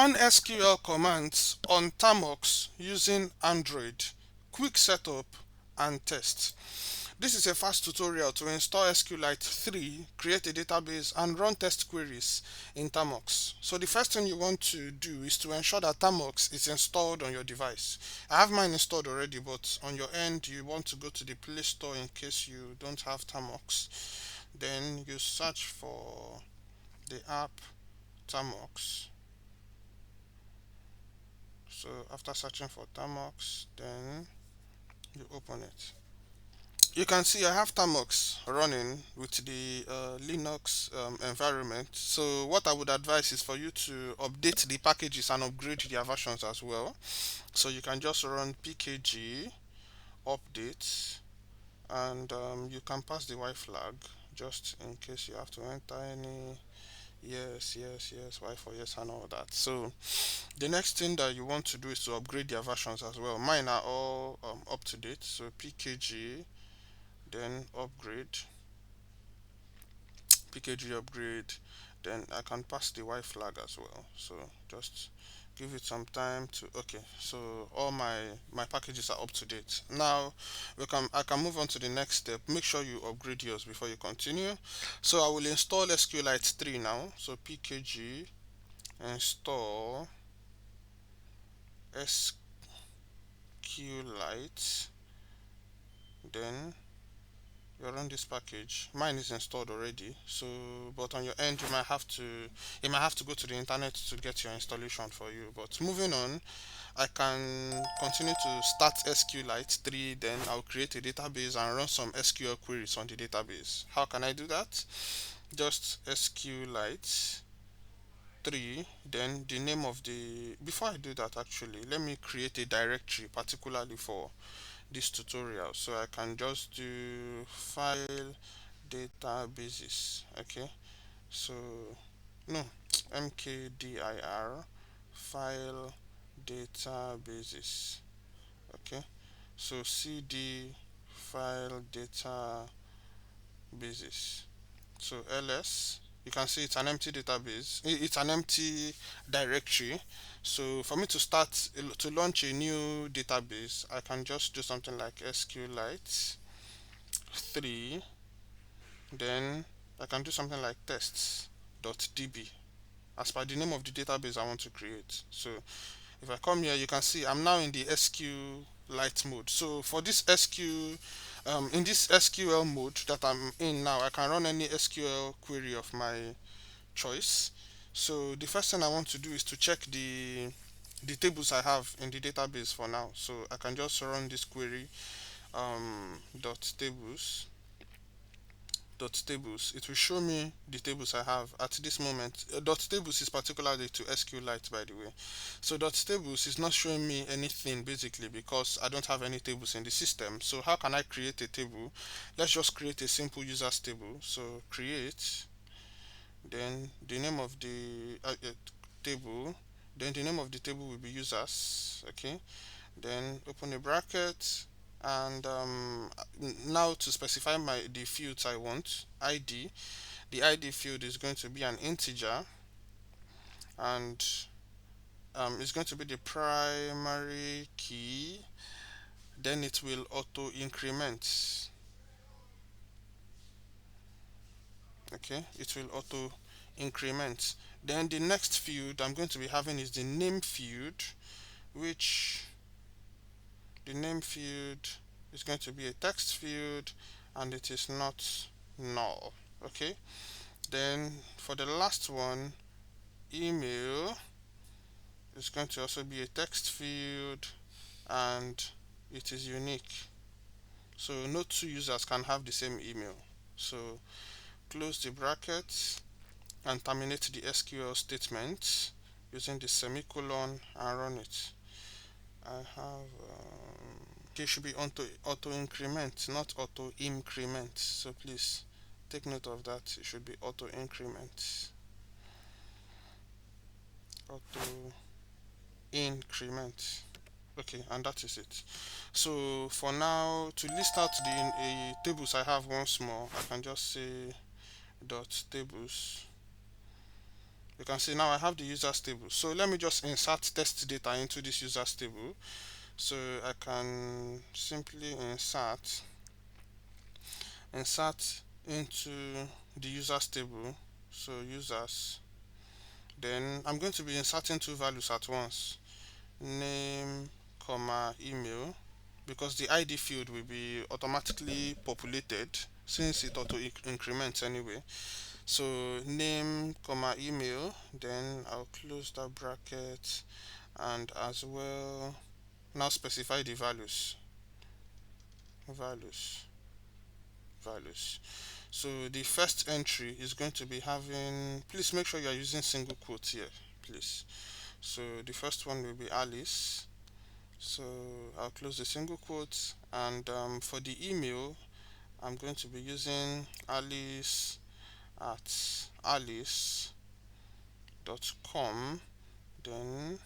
Run SQL commands on Termux using Android. Quick setup and test. This is a fast tutorial to install SQLite 3, create a database, and run test queries in Termux. So the first thing you want to do is to ensure that Termux is installed on your device. I have mine installed already, but on your end you want to go to the Play Store in case you don't have Termux. Then you search for the app Termux. So after searching for Termux, then you open it. You can see I have Termux running with the Linux environment. So what I would advise is for you to update the packages and upgrade their versions as well. So you can just run pkg update, and you can pass the Y flag just in case you have to enter any yes, Y for yes and all that. So the next thing that you want to do is to upgrade their versions as well. Mine are all up to date. So pkg, then pkg upgrade, then I can pass the Y flag as well. So just give it some time to okay. So all my packages are up to date. Now I can move on to the next step. Make sure you upgrade yours before you continue. So I will install SQLite 3 now. So pkg install SQLite, then you run this package. Mine is installed already, so but on your end you might have to go to the internet to get your installation for you. But moving on, I can continue to start SQLite 3, then I'll create a database and run some SQL queries on the database. How can I do that? Just SQLite 3, then the name of the before I do that, actually let me create a directory particularly for this tutorial. So I can just do file databases. Okay, so no, mkdir file databases. Okay, so cd file databases. So ls, you can see it's an empty database, it's an empty directory. So for me to start to launch a new database, I can just do something like SQLite 3, then I can do something like test.db as per the name of the database I want to create. So if I come here, you can see I'm now in the SQLite mode. So for this in this SQL mode that I'm in now, I can run any SQL query of my choice. So the first thing I want to do is to check the tables I have in the database for now. So I can just run this query dot tables dot tables. It will show me the tables I have at this moment. Dot tables is particularly to SQLite, by the way. So dot tables is not showing me anything basically because I don't have any tables in the system. So how can I create a table? Let's just create a simple users table. So create, then the name of the table, then the name of the table will be users. Okay, then open a bracket, and now to specify the fields I want. ID, the ID field is going to be an integer, and it's going to be the primary key, then it will auto increment. Okay, it will auto increment. Then the next field I'm going to be having is the name field, which the name field is going to be a text field, and it is not null. Okay, then for the last one, email is going to also be a text field, and it is unique, so no two users can have the same email. So close the bracket and terminate the SQL statement using the semicolon and run it. I have it should be auto increment, not auto increment. So please take note of that. It should be auto increment. Auto increment. Okay, and that is it. So for now, to list out the tables I have once more, I can just say dot tables, You can see now I have the users table. So let me just insert test data into this users table. So I can simply insert into the users table. So users, then I'm going to be inserting two values at once, name comma email, because the id field will be automatically populated since it auto increments anyway. So name comma email, then I'll close that bracket, and as well now specify the values values. So the first entry is going to be having, please make sure you are using single quotes here, please. So the first one will be Alice. So I'll close the single quotes, and for the email I'm going to be using alice at alice.com. Then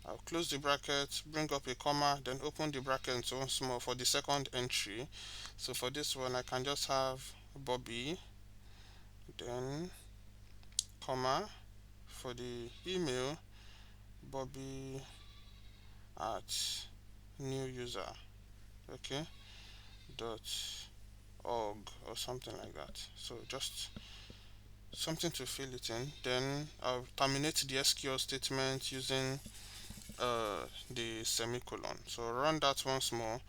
I'll close the bracket, bring up a comma, then open the bracket once more for the second entry. So for this one I can just have Bobby, then comma, for the email Bobby at new user, okay, dot org or something like that. So just something to fill it in. Then I'll terminate the SQL statement using the semicolon. So run that once more.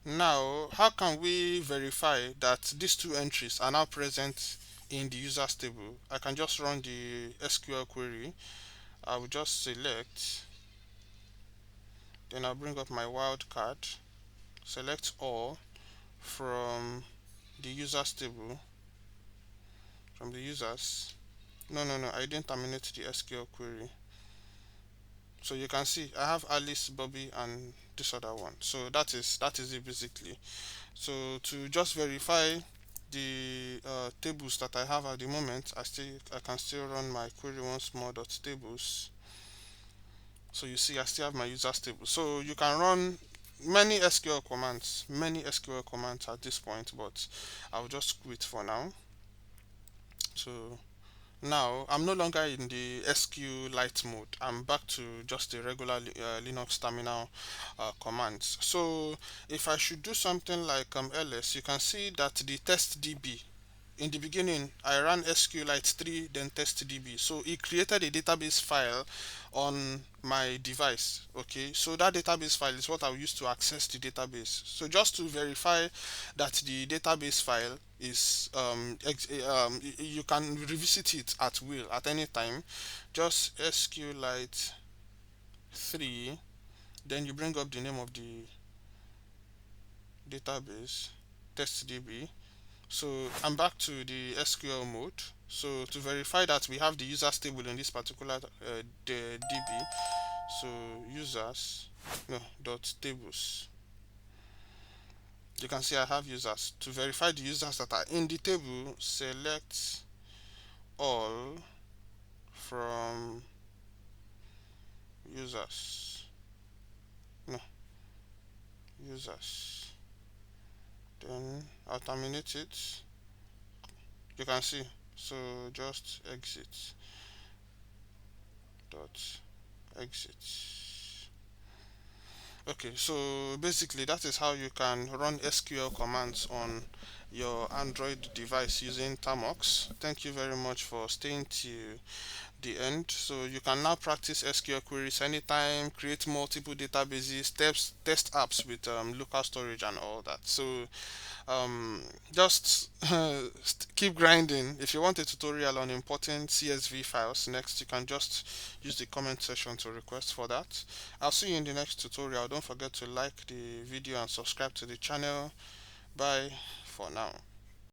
Now, how can we verify that these two entries are now present in the users table? I can just run the SQL query. I will just select, then I'll bring up my wildcard, select all from the users table, from the users. No, I didn't terminate the SQL query. So you can see I have Alice, Bobby, and this other one. So that is it basically. So to just verify the tables that I have at the moment, I can still run my query once more dot tables. So you see I still have my users table. So you can run many SQL commands at this point, but I'll just quit for now. So now I'm no longer in the SQLite mode. I'm back to just the regular Linux terminal commands. So if I should do something like ls, you can see that the test.db, in the beginning I ran SQLite 3 then test.db, so it created a database file on my device. Okay, so that database file is what I'll use to access the database. So just to verify that the database file is you can revisit it at will at any time, just SQLite 3, then you bring up the name of the database, test.db. So I'm back to the SQL mode. So to verify that we have the users table in this particular the DB, so users, no, dot tables. You can see I have users. To verify the users that are in the table, select all from users. No, users. Then I'll terminate it. You can see. So just exit dot exit. Okay, so basically that is how you can run SQL commands on your Android device using Termux. Thank you very much for staying till the end. So you can now practice SQL queries anytime, create multiple databases, test apps with local storage and all that. So just keep grinding. If you want a tutorial on importing CSV files next, you can just use the comment section to request for that. I'll see you in the next tutorial. Don't forget to like the video and subscribe to the channel. Bye for now.